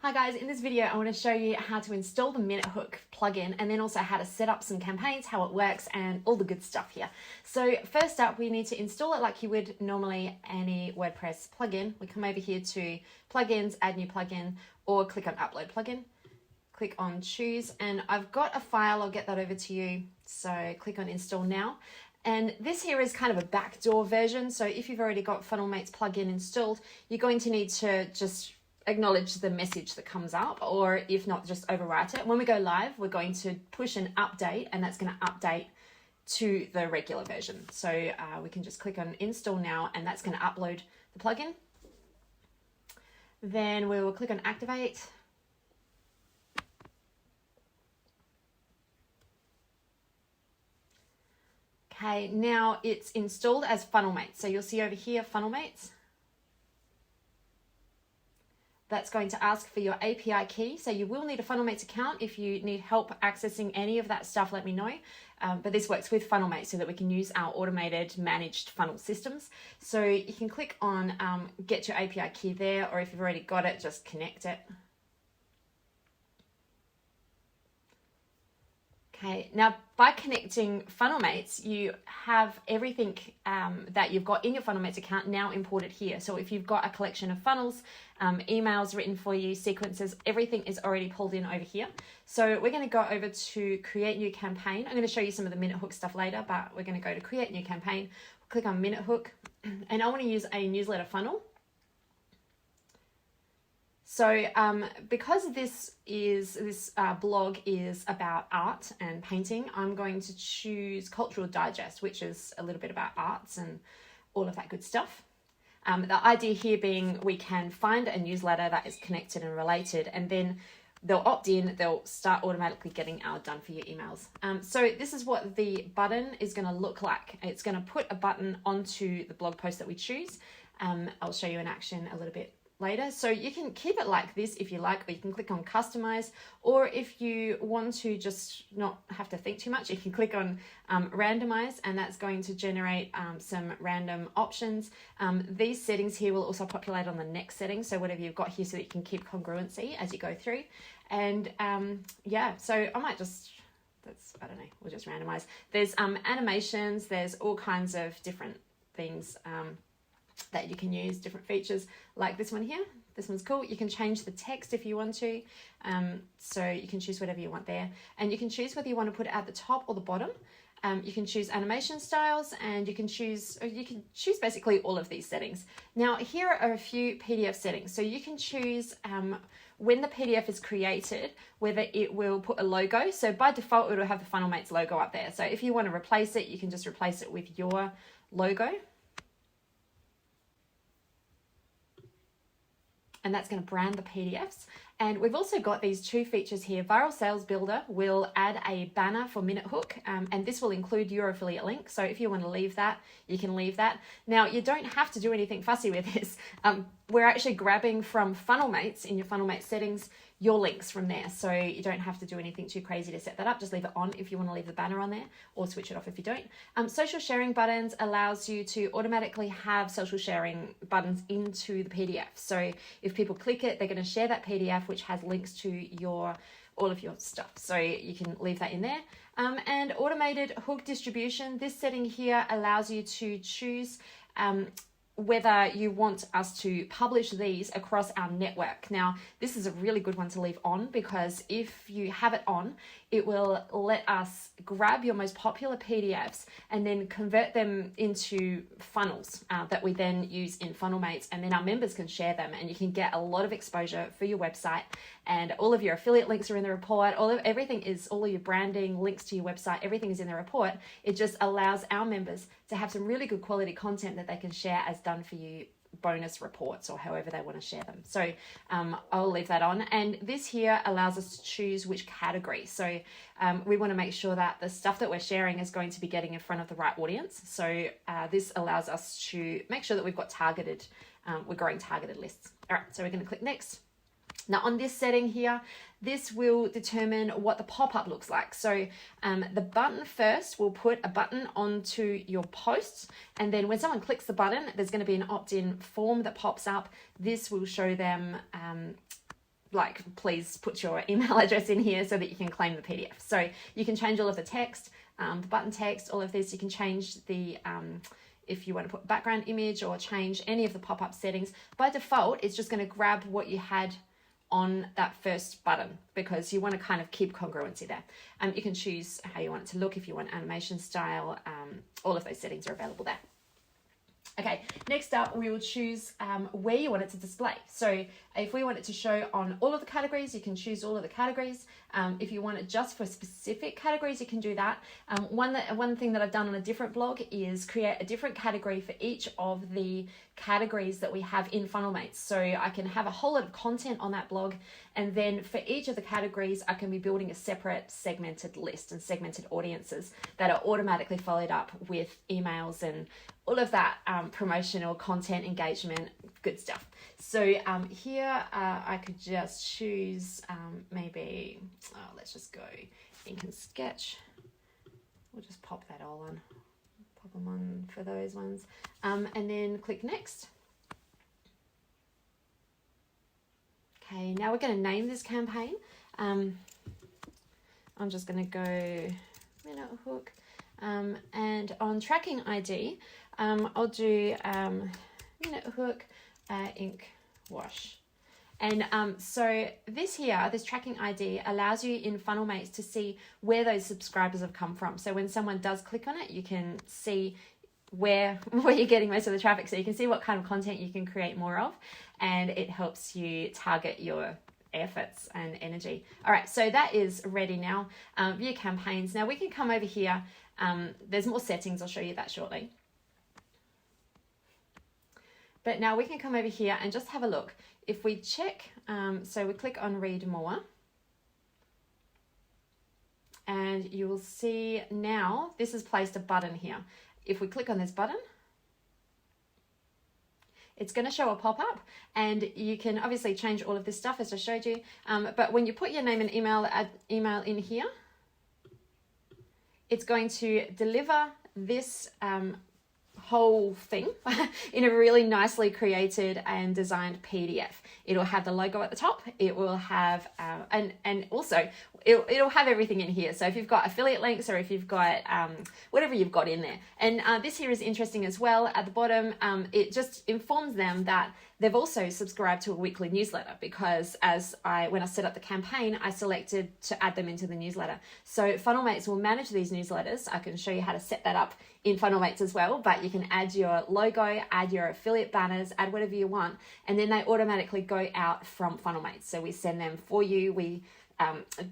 Hi guys, in this video I want to show you how to install the Minute Hook plugin and then also how to set up some campaigns, how it works and all the good stuff here. So first up we need to install it like you would normally any WordPress plugin. We come over here to plugins, add new plugin, or click on upload plugin. Click on choose and I've got a file, I'll get that over to you. So click on install now. And this here is kind of a backdoor version. So if you've already got Funnelmate's plugin installed, you're going to need to just acknowledge the message that comes up, or if not, just overwrite it. When we go live, we're going to push an update and that's going to update to the regular version. So we can just click on install now and that's going to upload the plugin. Then we will click on activate. Okay, now it's installed as Funnelmate. So you'll see over here, Funnelmates. That's going to ask for your API key. So you will need a Funnelmates account. If you need help accessing any of that stuff, let me know. But this works with Funnelmate so that we can use our automated managed funnel systems. So you can click on get your API key there, or if you've already got it, just connect it. Okay, now by connecting Funnelmates, you have everything that you've got in your Funnelmates account now imported here. So if you've got a collection of funnels, emails written for you, sequences, everything is already pulled in over here. So we're going to go over to create new campaign. I'm going to show you some of the Minute Hook stuff later, but we're going to go to create new campaign. Click on Minute Hook, and I want to use a newsletter funnel. So because this blog is about art and painting, I'm going to choose Cultural Digest, which is a little bit about arts and all of that good stuff. The idea here being we can find a newsletter that is connected and related, and then they'll opt in, they'll start automatically getting our done for you emails. So this is what the button is going to look like. It's going to put a button onto the blog post that we choose. I'll show you in action a little bit later. So you can keep it like this if you like, or you can click on customize, or if you want to just not have to think too much, you can click on randomize, and that's going to generate some random options. These settings here will also populate on the next setting, so whatever you've got here, so that you can keep congruency as you go through. And yeah, so I might just, I don't know, we'll just randomize. There's animations, there's all kinds of different things that you can use, different features like this one here. This one's cool. You can change the text if you want to. So you can choose whatever you want there. And you can choose whether you want to put it at the top or the bottom. You can choose animation styles, and you can choose basically all of these settings. Now here are a few PDF settings. So you can choose when the PDF is created, whether it will put a logo. So by default, it will have the Funnelmates logo up there. So if you want to replace it, you can just replace it with your logo. And that's going to brand the PDFs. And we've also got these two features here. Viral Sales Builder will add a banner for Minute Hook, and this will include your affiliate link. So if you want to leave that, you can leave that. Now, you don't have to do anything fussy with this. We're actually grabbing from Funnelmates in your Funnelmate settings, your links from there. So you don't have to do anything too crazy to set that up. Just leave it on if you want to leave the banner on there, or switch it off if you don't. Social sharing buttons allows you to automatically have social sharing buttons into the PDF. So if people click it, they're going to share that PDF, which has links to all of your stuff. So you can leave that in there. And automated hook distribution. This setting here allows you to choose whether you want us to publish these across our network. Now, this is a really good one to leave on, because if you have it on, it will let us grab your most popular PDFs and then convert them into funnels that we then use in Funnelmates, and then our members can share them, and you can get a lot of exposure for your website, and all of your affiliate links are in the report. All of your branding, links to your website, everything is in the report. It just allows our members to have some really good quality content that they can share as done for you bonus reports, or however they want to share them. So I'll leave that on. And this here allows us to choose which category. So we want to make sure that the stuff that we're sharing is going to be getting in front of the right audience. So this allows us to make sure that we've got targeted, we're growing targeted lists. All right, so we're going to click next. Now on this setting here, this will determine what the pop-up looks like. So the button first will put a button onto your posts, and then when someone clicks the button, there's going to be an opt-in form that pops up. This will show them like, please put your email address in here so that you can claim the PDF. So you can change all of the text, the button text, all of this. You can change the, if you want to put background image or change any of the pop-up settings. By default, it's just going to grab what you had on that first button because you want to kind of keep congruency there. You can choose how you want it to look, if you want animation style, all of those settings are available there. Okay, next up we will choose where you want it to display. So if we want it to show on all of the categories, you can choose all of the categories. If you want it just for specific categories, you can do that. One thing that I've done on a different blog is create a different category for each of the categories that we have in FunnelMates. So I can have a whole lot of content on that blog, and then for each of the categories, I can be building a separate segmented list and segmented audiences that are automatically followed up with emails and all of that promotional content, engagement, good stuff. So here I could just choose maybe, let's just go Ink and Sketch. We'll just pop that all on, pop them on for those ones. And then click Next. Okay, now we're going to name this campaign. I'm just going to go minute hook. And on tracking ID, I'll do minute hook ink wash. And so this here, this tracking ID allows you in FunnelMates to see where those subscribers have come from. So when someone does click on it, you can see where you're getting most of the traffic. So you can see what kind of content you can create more of, and it helps you target your efforts and energy. All right, so that is ready now. View campaigns. Now we can come over here. There's more settings. I'll show you that shortly. But now we can come over here and just have a look. If we check, so we click on read more, and you will see now this has placed a button here. If we click on this button, it's going to show a pop-up, and you can obviously change all of this stuff as I showed you. But when you put your name and email in here, it's going to deliver this whole thing in a really nicely created and designed PDF. It'll have the logo at the top. It will have and also it'll have everything in here. So if you've got affiliate links, or if you've got whatever you've got in there. And this here is interesting as well. At the bottom, it just informs them that they've also subscribed to a weekly newsletter, because when I set up the campaign, I selected to add them into the newsletter. So FunnelMates will manage these newsletters. I can show you how to set that up in FunnelMates as well, but you can add your logo, add your affiliate banners, add whatever you want, and then they automatically go out from FunnelMates. So we send them for you. We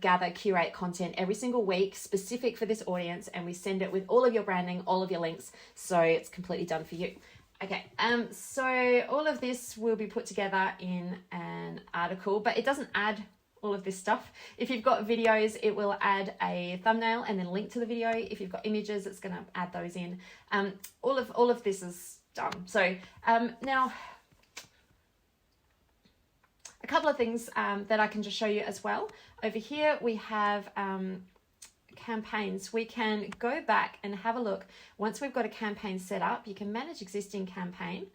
gather, curate content every single week specific for this audience, and we send it with all of your branding, all of your links, so it's completely done for you. Okay, so all of this will be put together in an article, but it doesn't add all of this stuff. If you've got videos, it will add a thumbnail and then link to the video. If you've got images, it's going to add those in. All of this is done. So now, a couple of things that I can just show you as well. Over here we have campaigns. We can go back and have a look. Once we've got a campaign set up, you can manage existing campaign,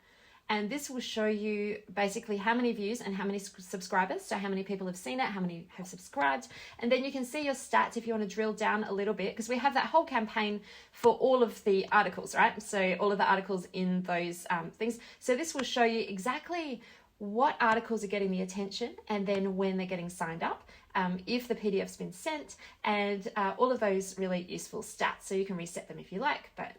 and this will show you basically how many views and how many subscribers, so how many people have seen it, how many have subscribed, and then you can see your stats if you want to drill down a little bit, because we have that whole campaign for all of the articles, right? So all of the articles in those things. So this will show you exactly what articles are getting the attention, and then when they're getting signed up, if the PDF's been sent, and all of those really useful stats. So you can reset them if you like, but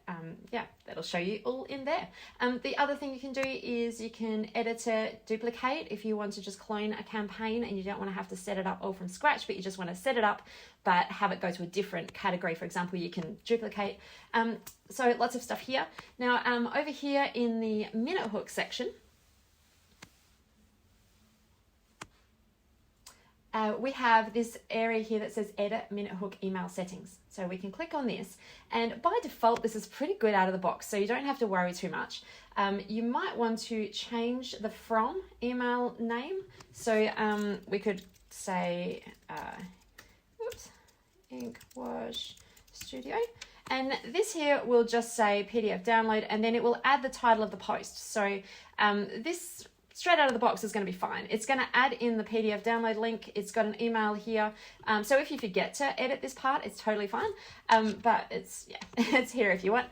yeah, that'll show you all in there. The other thing you can do is you can edit it, duplicate, if you want to just clone a campaign and you don't want to have to set it up all from scratch, but you just want to set it up but have it go to a different category. For example, you can duplicate. So lots of stuff here. Now over here in the minute hook section, we have this area here that says edit minute hook email settings. So we can click on this, and by default this is pretty good out of the box, so you don't have to worry too much. You might want to change the from email name. So we could say Ink Wash Studio, and this here will just say PDF download, and then it will add the title of the post. So this straight out of the box is going to be fine. It's going to add in the PDF download link. It's got an email here. So if you forget to edit this part, it's totally fine. But it's, yeah, it's here if you want.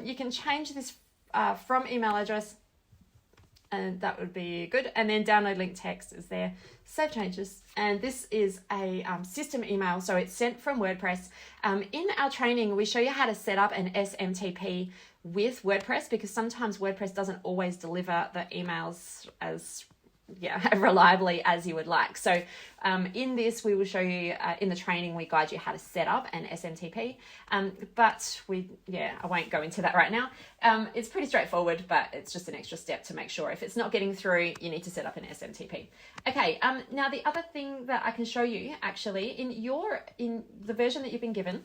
You can change this from email address, and that would be good. And then download link text is there. Save changes. And this is a system email, so it's sent from WordPress. In our training, we show you how to set up an SMTP with WordPress, because sometimes WordPress doesn't always deliver the emails as reliably as you would like. So in this, we will show you, in the training, we guide you how to set up an SMTP. But I won't go into that right now. It's pretty straightforward, but it's just an extra step to make sure if it's not getting through, you need to set up an SMTP. Okay, now the other thing that I can show you, actually, in the version that you've been given,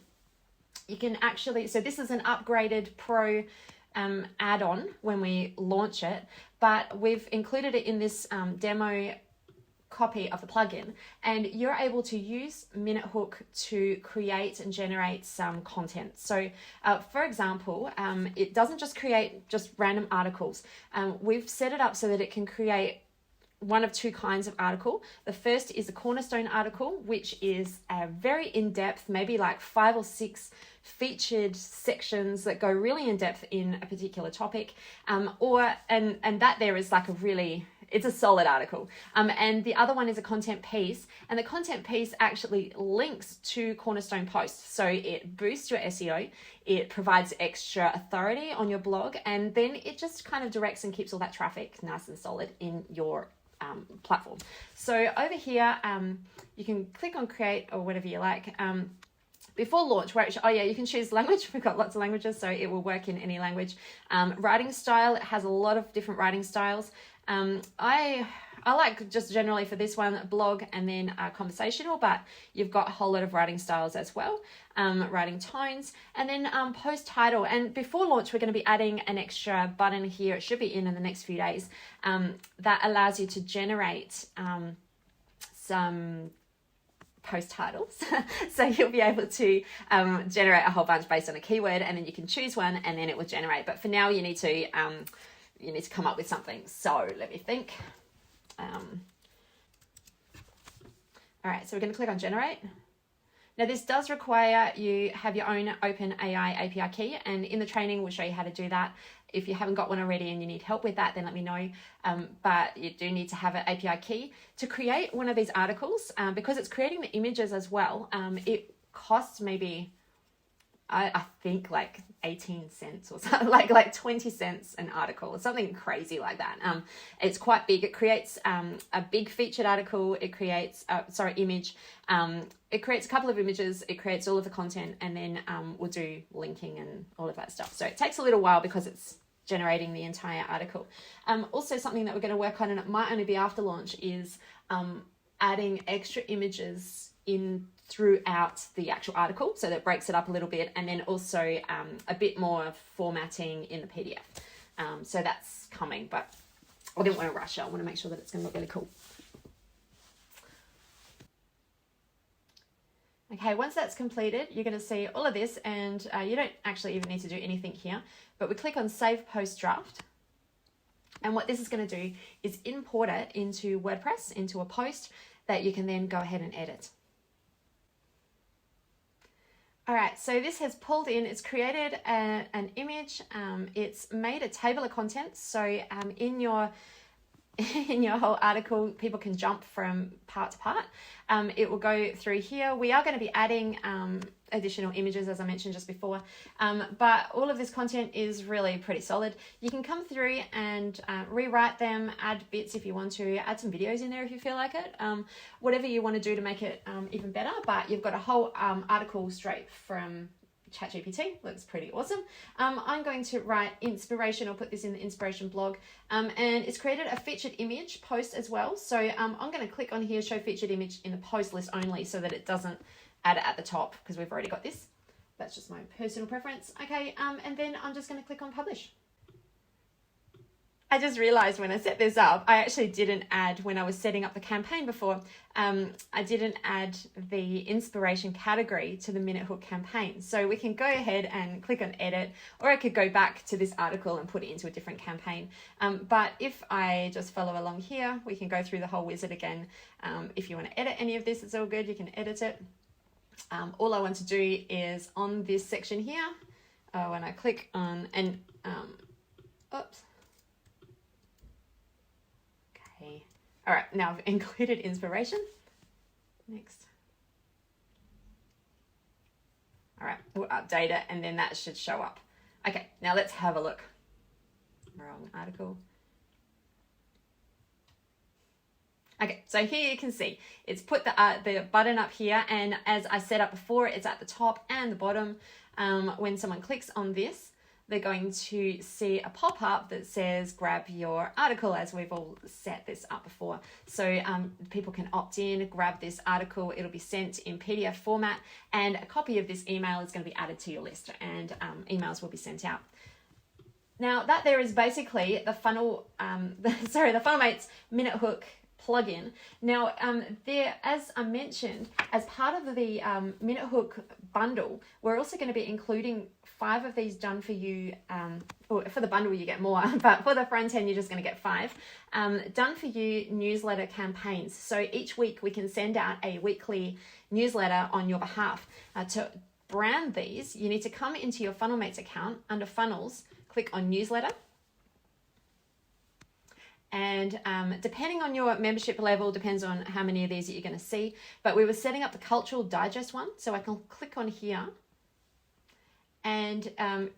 you can actually, so this is an upgraded Pro add-on when we launch it, but we've included it in this demo copy of the plugin, and you're able to use Minute Hook to create and generate some content. So for example, it doesn't just create just random articles. We've set it up so that it can create one of two kinds of article. The first is a cornerstone article, which is a very in-depth, maybe like 5 or 6 featured sections that go really in depth in a particular topic, and that there is like it's a solid article. And the other one is a content piece, and the content piece actually links to cornerstone posts. So it boosts your SEO, it provides extra authority on your blog, and then it just kind of directs and keeps all that traffic nice and solid in your platform. So over here, you can click on create or whatever you like. Before launch, you can choose language. We've got lots of languages, so it will work in any language. Writing style, it has a lot of different writing styles. I like just generally for this one, blog and then conversational, but you've got a whole lot of writing styles as well. Writing tones, and then post title. And before launch, we're going to be adding an extra button here. It should be in the next few days, that allows you to generate some post titles. So you'll be able to generate a whole bunch based on a keyword, and then you can choose one and then it will generate. But for now, you need to come up with something. So let me think. All right, so we're going to click on generate. Now this does require you have your own OpenAI API key, and in the training we'll show you how to do that. If you haven't got one already and you need help with that, then let me know. But you do need to have an API key to create one of these articles, because it's creating the images as well. It costs maybe, I think like 18 cents or something, like 20 cents an article or something crazy like that. It's quite big. It creates a big featured article. It creates, image. It creates a couple of images. It creates all of the content, and then we'll do linking and all of that stuff. So it takes a little while because it's generating the entire article. Also something that we're going to work on, and it might only be after launch, is adding extra images in throughout the actual article, so that breaks it up a little bit, and then also a bit more formatting in the PDF. So that's coming, but I didn't want to rush it. I want to make sure that it's going to look really cool. Okay, once that's completed, you're going to see all of this, and you don't actually even need to do anything here, but we click on Save Post Draft. And what this is going to do is import it into WordPress, into a post that you can then go ahead and edit. All right, so this has pulled in, it's created an image, it's made a table of contents. So in your whole article, people can jump from part to part. It will go through here. We are going to be adding additional images, as I mentioned just before, but all of this content is really pretty solid. You can come through and rewrite them, add bits if you want to, add some videos in there if you feel like it, whatever you want to do to make it even better. But you've got a whole article straight from ChatGPT. Looks pretty awesome. I'm going to write inspiration, or put this in the inspiration blog, and it's created a featured image post as well. So I'm going to click on here, show featured image in the post list only, so that it doesn't add it at the top, because we've already got this. That's just my personal preference. Okay, and then I'm just going to click on publish. I just realized when I set this up, I actually didn't add, when I was setting up the campaign before, I didn't add the inspiration category to the minute hook campaign. So we can go ahead and click on edit, or I could go back to this article and put it into a different campaign. But if I just follow along here, we can go through the whole wizard again. If you want to edit any of this, it's all good. You can edit it. All I want to do is on this section here, when I click on, and oops. Okay. All right, now I've included inspiration. Next. All right, we'll update it and then that should show up. Okay, now let's have a look. Wrong article. Okay, so here you can see it's put the button up here, and as I set up before, it's at the top and the bottom. When someone clicks on this, they're going to see a pop-up that says grab your article, as we've all set this up before. So people can opt in, grab this article, it'll be sent in PDF format, and a copy of this email is going to be added to your list, and emails will be sent out. Now that there is basically the funnel, the Funnelmates Minute Hook plugin. Now, as I mentioned, as part of the Minute Hook bundle, we're also going to be including 5 of these done for you. Or for the bundle, you get more, but for the front end, you're just going to get 5 done for you newsletter campaigns. So each week we can send out a weekly newsletter on your behalf. To brand these, you need to come into your Funnelmates account under funnels, click on newsletter. And depending on your membership level, depends on how many of these that you're going to see. But we were setting up the cultural digest one. So I can click on here and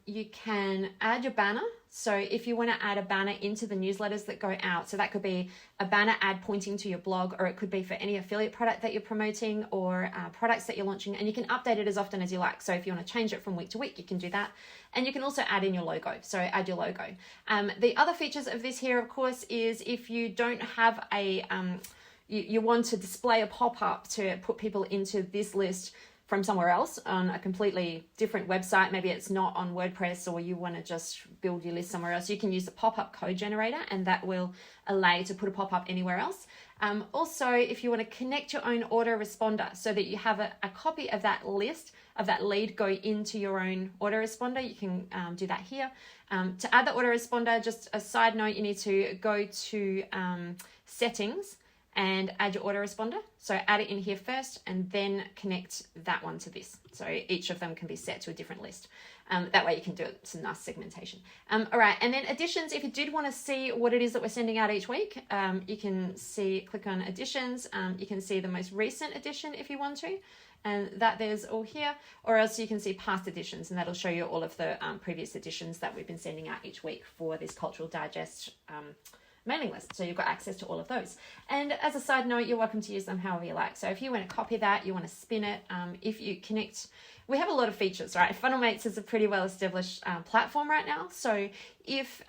you can add your banner. So if you want to add a banner into the newsletters that go out, so that could be a banner ad pointing to your blog, or it could be for any affiliate product that you're promoting, or products that you're launching, and you can update it as often as you like. So if you want to change it from week to week, you can do that. And you can also add in your logo, so add your logo. The other features of this here, of course, is if you don't have a, you want to display a pop-up to put people into this list from somewhere else on a completely different website, maybe it's not on WordPress, or you want to just build your list somewhere else, you can use the pop-up code generator, and that will allow you to put a pop-up anywhere else. Also, if you want to connect your own autoresponder so that you have a copy of that list, of that lead, go into your own autoresponder, you can do that here. To add the autoresponder, just a side note, you need to go to settings and add your autoresponder. So add it in here first and then connect that one to this. So each of them can be set to a different list. That way you can do some nice segmentation. All right, and then additions, if you did want to see what it is that we're sending out each week, you can see, click on additions. You can see the most recent edition if you want to, and that there's all here, or else you can see past editions, and that'll show you all of the previous editions that we've been sending out each week for this Cultural Digest mailing list. So you've got access to all of those. And as a side note, you're welcome to use them however you like. So if you want to copy that, you want to spin it, if you connect, we have a lot of features, right? Funnelmates is a pretty well-established platform right now. So if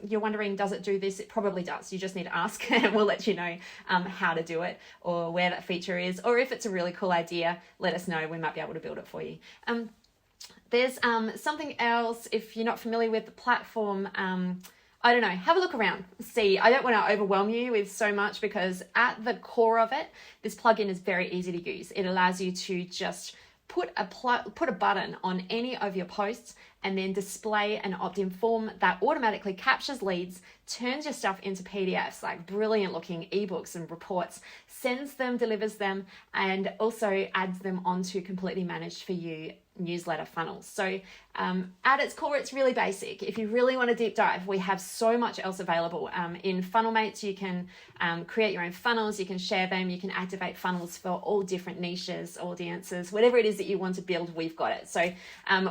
you're wondering, does it do this? It probably does. You just need to ask and we'll let you know how to do it, or where that feature is, or if it's a really cool idea, let us know. We might be able to build it for you. There's something else, if you're not familiar with the platform, I don't know, have a look around, see. I don't want to overwhelm you with so much, because at the core of it, this plugin is very easy to use. It allows you to just put a button on any of your posts and then display an opt-in form that automatically captures leads, turns your stuff into PDFs, like brilliant looking ebooks and reports, sends them, delivers them, and also adds them onto completely managed for you newsletter funnels. So at its core, it's really basic. If you really want to deep dive, we have so much else available. In Funnelmates, you can create your own funnels, you can share them, you can activate funnels for all different niches, audiences, whatever it is that you want to build, we've got it. So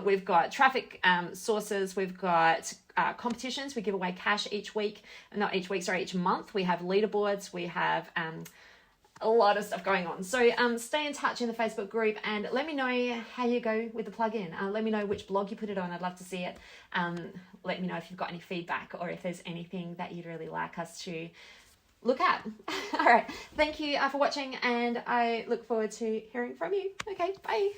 we've got traffic sources, we've got competitions, we give away cash each month. We have leaderboards, we have a lot of stuff going on. So stay in touch in the Facebook group and let me know how you go with the plugin. Let me know which blog you put it on. I'd love to see it. Let me know if you've got any feedback or if there's anything that you'd really like us to look at. All right. Thank you for watching, and I look forward to hearing from you. Okay, bye.